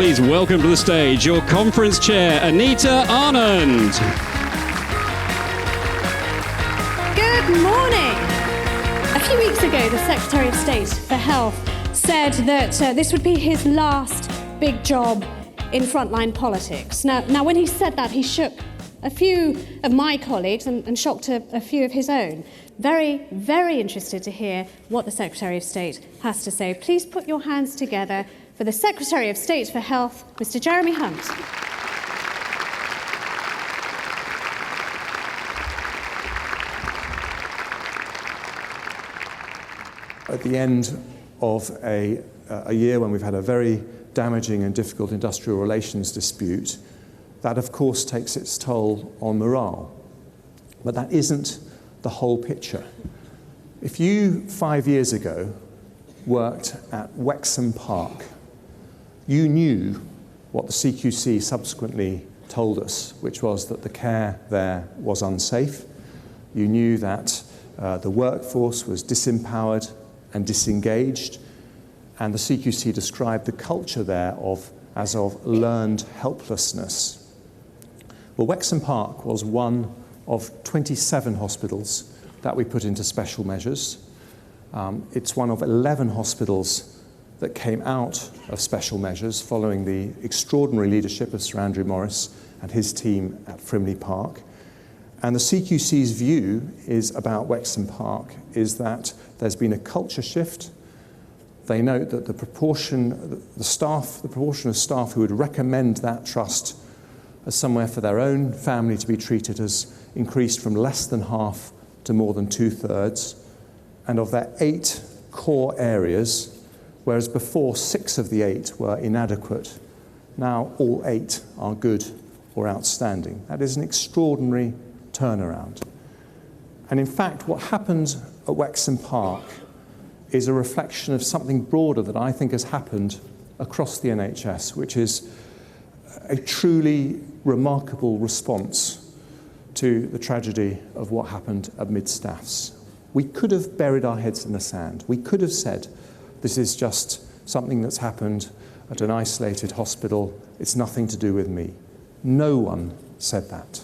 please welcome to the stage your conference chair, Anita Anand. Good morning. A few weeks ago, the Secretary of State for Health said that this would be his last big job in frontline politics. Now, when he said that, he shook a few of my colleagues and shocked a few of his own. Very, very interested to hear what the Secretary of State has to say. Please put your hands together for the Secretary of State for Health, Mr. Jeremy Hunt. At the end of a year when we've had a very damaging and difficult industrial relations dispute, that of course takes its toll on morale. But that isn't the whole picture. If you 5 years ago worked at Wexham Park, you knew what the CQC subsequently told us, which was that the care there was unsafe. You knew that the workforce was disempowered and disengaged, and the CQC described the culture there as of learned helplessness. Well, Wexham Park was one of 27 hospitals that we put into special measures. It's one of 11 hospitals that came out of special measures following the extraordinary leadership of Sir Andrew Morris and his team at Frimley Park. And the CQC's view is about Wexham Park is that there's been a culture shift. They note that the proportion of staff who would recommend that trust as somewhere for their own family to be treated has increased from less than half to more than 2/3. And of their 8 core areas, whereas before 6 of the 8 were inadequate, now all 8 are good or outstanding. That is an extraordinary turnaround. And in fact, what happened at Wexham Park is a reflection of something broader that I think has happened across the NHS, which is a truly remarkable response to the tragedy of what happened at Mid-Staffs. We could have buried our heads in the sand. We could have said, this is just something that's happened at an isolated hospital. It's nothing to do with me. No one said that.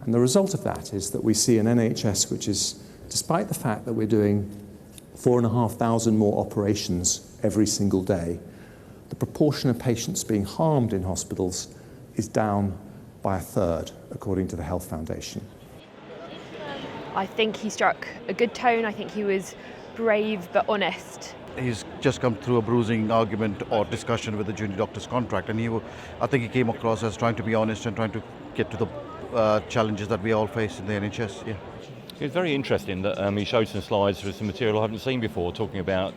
And the result of that is that we see an NHS which is, despite the fact that we're doing 4,500 more operations every single day, the proportion of patients being harmed in hospitals is down by 1/3, according to the Health Foundation. I think he struck a good tone. I think he was brave but honest. He's just come through a bruising argument or discussion with the junior doctor's contract, and I think he came across as trying to be honest and trying to get to the challenges that we all face in the NHS. Yeah. It was very interesting that he showed some slides with some material I haven't seen before, talking about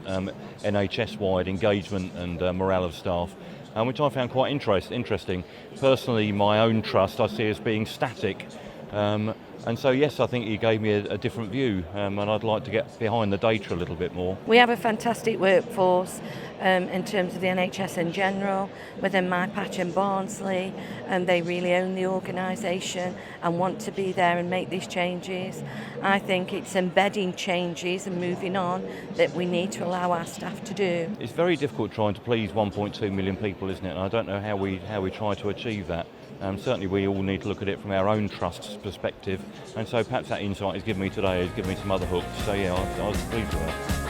NHS-wide engagement and morale of staff, which I found quite interesting. Personally, my own trust I see as being static. And so, yes, I think he gave me a different view, and I'd like to get behind the data a little bit more. We have a fantastic workforce in terms of the NHS in general, within my patch in Barnsley, and they really own the organisation and want to be there and make these changes. I think it's embedding changes and moving on that we need to allow our staff to do. It's very difficult trying to please 1.2 million people, isn't it? And I don't know how we try to achieve that. Certainly we all need to look at it from our own trust's perspective, and so perhaps that insight he's given me today has given me some other hooks. So yeah, I was pleased with that.